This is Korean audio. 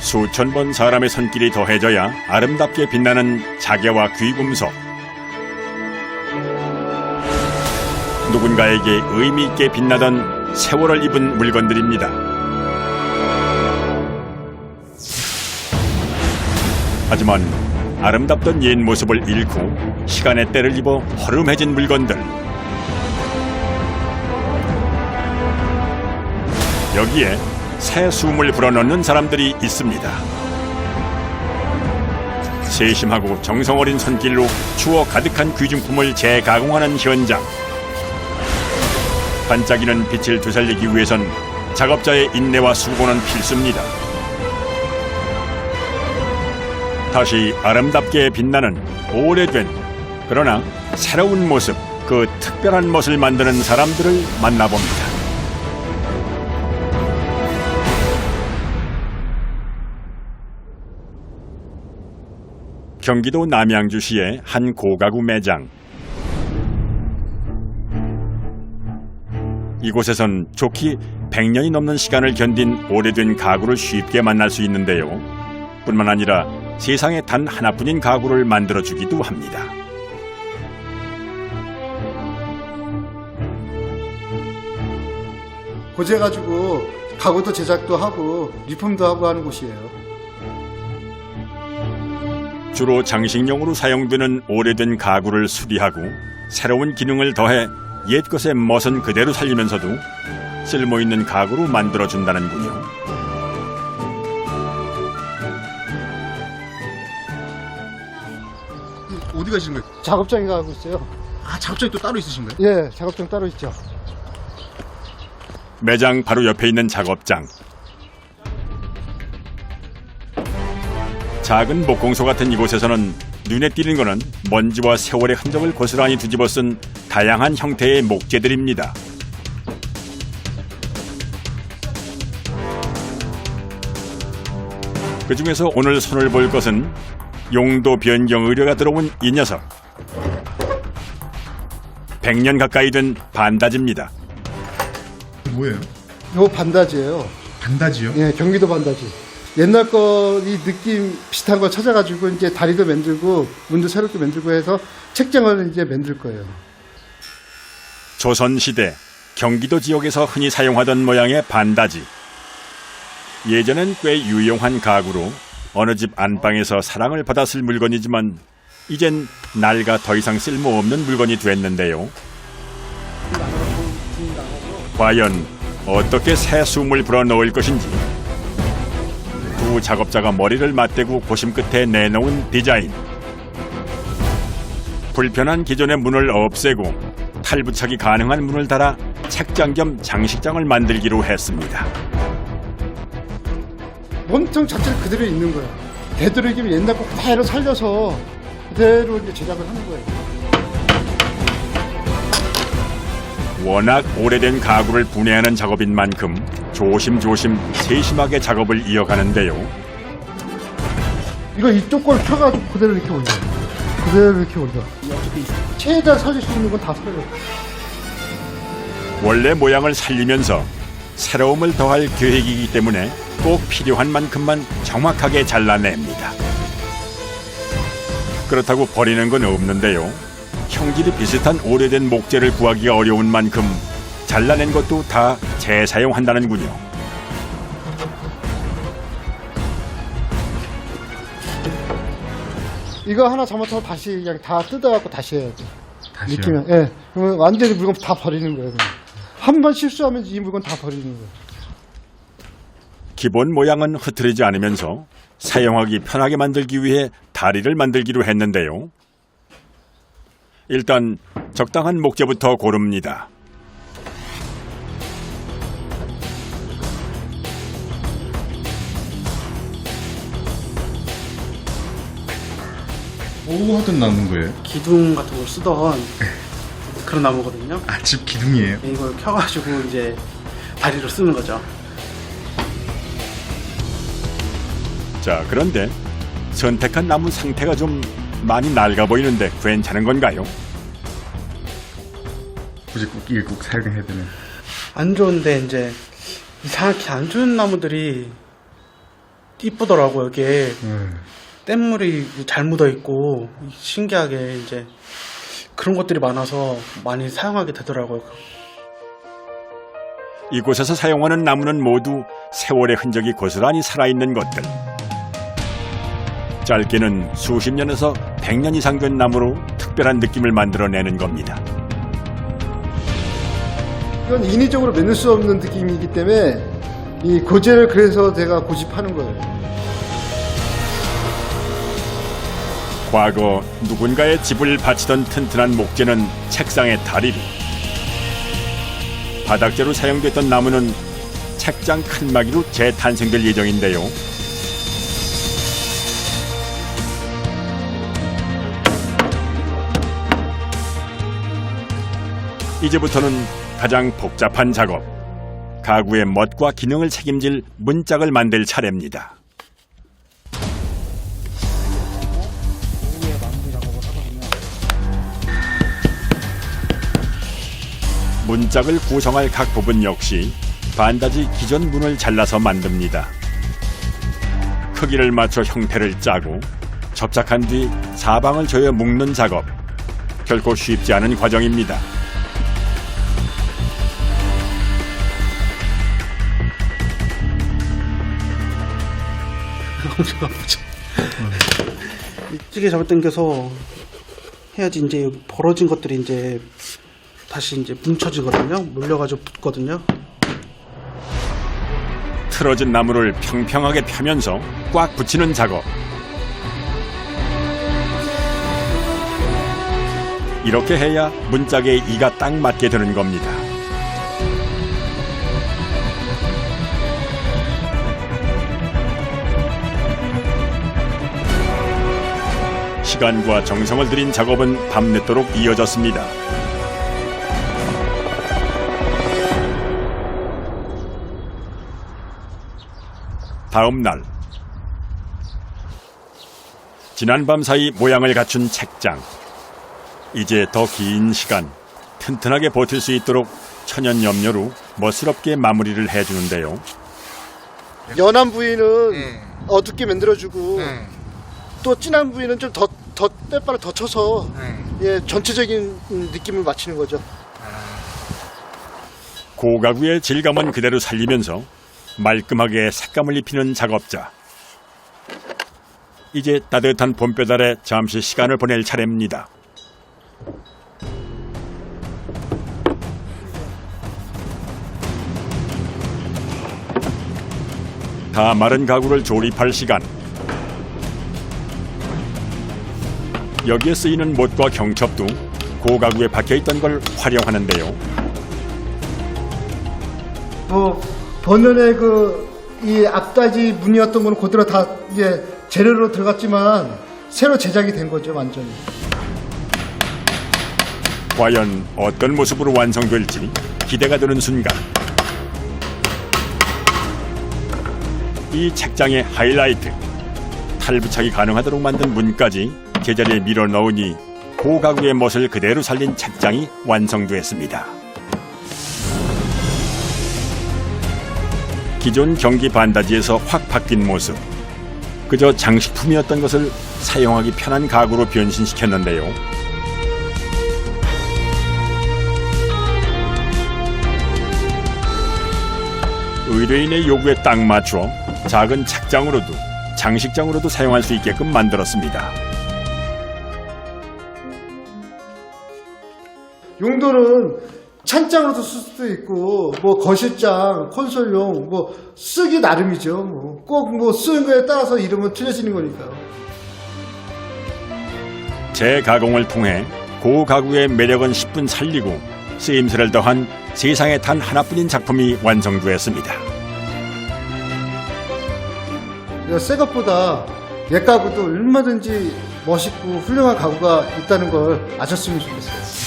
수천 번 사람의 손길이 더해져야 아름답게 빛나는 자개와 귀금속. 누군가에게 의미 있게 빛나던 세월을 입은 물건들입니다. 하지만 아름답던 옛 모습을 잃고 시간의 때를 입어 허름해진 물건들. 여기에 새 숨을 불어넣는 사람들이 있습니다. 세심하고 정성 어린 손길로 추억 가득한 귀중품을 재가공하는 현장. 반짝이는 빛을 되살리기 위해선 작업자의 인내와 수고는 필수입니다. 다시 아름답게 빛나는 오래된 그러나 새로운 모습, 그 특별한 멋을 만드는 사람들을 만나봅니다. 경기도 남양주시의 한 고가구 매장. 이곳에선 좋기 100년이 넘는 시간을 견딘 오래된 가구를 쉽게 만날 수 있는데요. 뿐만 아니라 세상에 단 하나뿐인 가구를 만들어주기도 합니다. 고재가지고 가구도 제작도 하고 리폼도 하고 하는 곳이에요. 주로 장식용으로 사용되는 오래된 가구를 수리하고 새로운 기능을 더해 옛것의 멋은 그대로 살리면서도 쓸모있는 가구로 만들어준다는군요. 어디 가시는 거예요? 작업장에 가고 있어요. 아, 작업장이 또 따로 있으신 거예요? 예, 작업장 따로 있죠. 매장 바로 옆에 있는 작업장. 작은 목공소 같은 이곳에서는 눈에 띄는 것은 먼지와 세월의 흔적을 고스란히 뒤집어 쓴 다양한 형태의 목재들입니다. 그 중에서 오늘 손을 볼 것은 용도 변경 의뢰가 들어온 이 녀석. 100년 가까이 된 반다지입니다. 뭐예요? 요 반다지예요. 반다지요? 예, 경기도 반다지. 옛날 거 이 느낌 비슷한 거 찾아가지고 이제 다리도 만들고 문도 새롭게 만들고 해서 책장을 이제 만들 거예요. 조선시대 경기도 지역에서 흔히 사용하던 모양의 반다지. 예전엔 꽤 유용한 가구로 어느 집 안방에서 사랑을 받았을 물건이지만 이젠 낡아 더 이상 쓸모없는 물건이 됐는데요. 과연 어떻게 새 숨을 불어넣을 것인지 두 작업자가 머리를 맞대고 고심 끝에 내놓은 디자인. 불편한 기존의 문을 없애고 탈부착이 가능한 문을 달아 책장 겸 장식장을 만들기로 했습니다. 몸통 자체를 그대로 있는 거예요. 되도록이면 옛날 거 그대로 살려서 그대로 이제 제작을 하는 거예요. 워낙 오래된 가구를 분해하는 작업인 만큼 조심조심 세심하게 작업을 이어가는데요. 이거 이쪽 걸 펴가지고 그대로 이렇게 올려. 그대로 이렇게 올려. 최대한 살릴 수 있는 건 다 살려. 원래 모양을 살리면서 새로움을 더할 계획이기 때문에 꼭 필요한 만큼만 정확하게 잘라냅니다. 그렇다고 버리는 건 없는데요. 형질이 비슷한 오래된 목재를 구하기가 어려운 만큼 잘라낸 것도 다 재사용한다는군요. 이거 하나 잘못하면 다시 그냥 다 뜯어갖고 다시 해야 돼. 다시요? 느끼면, 예. 그러면 완전히 물건 다 버리는 거예요. 한 번 실수하면 이 물건 다 버리는 거예요. 기본 모양은 흐트리지 않으면서 사용하기 편하게 만들기 위해 다리를 만들기로 했는데요. 일단 적당한 목재부터 고릅니다. 뭐 하던 나무인 거예요? 기둥 같은 걸 쓰던 그런 나무거든요. 아, 집 기둥이에요? 이걸 켜가지고 이제 다리로 쓰는 거죠. 자, 그런데 선택한 나무 상태가 좀 많이 낡아 보이는데 괜찮은 건가요? 굳이 이게 꼭 사용해야 되는. 안 좋은데 이제 이상하게 안 좋은 나무들이 이쁘더라고요. 이게 뗏물이 잘 묻어 있고 신기하게 이제 그런 것들이 많아서 많이 사용하게 되더라고요. 이곳에서 사용하는 나무는 모두 세월의 흔적이 고스란히 살아있는 것들. 짧게는 수십 년에서 100년 이상 된 나무로 특별한 느낌을 만들어내는 겁니다. 이건 인위적으로 만들 수 없는 느낌이기 때문에 이 고제를 그래서 제가 고집하는 거예요. 과거 누군가의 집을 바치던 튼튼한 목재는 책상의 다리로, 바닥재로 사용됐던 나무는 책장 칸막이로 재탄생될 예정인데요. 이제부터는 가장 복잡한 작업, 가구의 멋과 기능을 책임질 문짝을 만들 차례입니다. 문짝을 구성할 각 부분 역시 반다지 기존 문을 잘라서 만듭니다. 크기를 맞춰 형태를 짜고 접착한 뒤 사방을 조여 묶는 작업. 결코 쉽지 않은 과정입니다. 엄청 아프죠. 찌개 잡아당겨서 해야지 이제 여기 벌어진 것들이 이제 다시 이제 뭉쳐지거든요. 물려가지고 붙거든요. 틀어진 나무를 평평하게 펴면서 꽉 붙이는 작업. 이렇게 해야 문짝에 이가 딱 맞게 되는 겁니다. 시간과 정성을 들인 작업은 밤늦도록 이어졌습니다. 다음 날, 지난밤 사이 모양을 갖춘 책장. 이제 더 긴 시간 튼튼하게 버틸 수 있도록 천연염료로 멋스럽게 마무리를 해주는데요. 연한 부위는 어둡게 만들어주고 또 진한 부위는 좀 더 때바를 더 쳐서 예, 전체적인 느낌을 맞추는 거죠. 고가구의 질감은 그대로 살리면서 말끔하게 색감을 입히는 작업자. 이제 따뜻한 봄볕 아래 잠시 시간을 보낼 차례입니다. 다 마른 가구를 조립할 시간. 여기에 쓰이는 못과 경첩도 고가구에 박혀있던 걸 활용하는데요. 본연의 이 앞다지 문이었던 거는 그대로 다 이제 재료로 들어갔지만 새로 제작이 된 거죠, 완전히. 과연 어떤 모습으로 완성될지 기대가 되는 순간. 이 책장의 하이라이트, 탈부착이 가능하도록 만든 문까지 제자리에 밀어 넣으니 고가구의 멋을 그대로 살린 책장이 완성되었습니다. 기존 경기 반다지에서 확 바뀐 모습. 그저 장식품이었던 것을 사용하기 편한 가구로 변신시켰는데요. 의뢰인의 요구에 딱 맞춰 작은 책장으로도 장식장으로도 사용할 수 있게끔 만들었습니다. 용도는 찬장으로도 쓸 수도 있고 뭐 거실장, 콘솔용 뭐 쓰기 나름이죠. 꼭 쓰는 거에 따라서 이름은 틀려지는 거니까요. 재가공을 통해 고가구의 매력은 10분 살리고 쓰임새를 더한 세상에 단 하나뿐인 작품이 완성되었습니다. 새 것보다 옛 가구도 얼마든지 멋있고 훌륭한 가구가 있다는 걸 아셨으면 좋겠어요.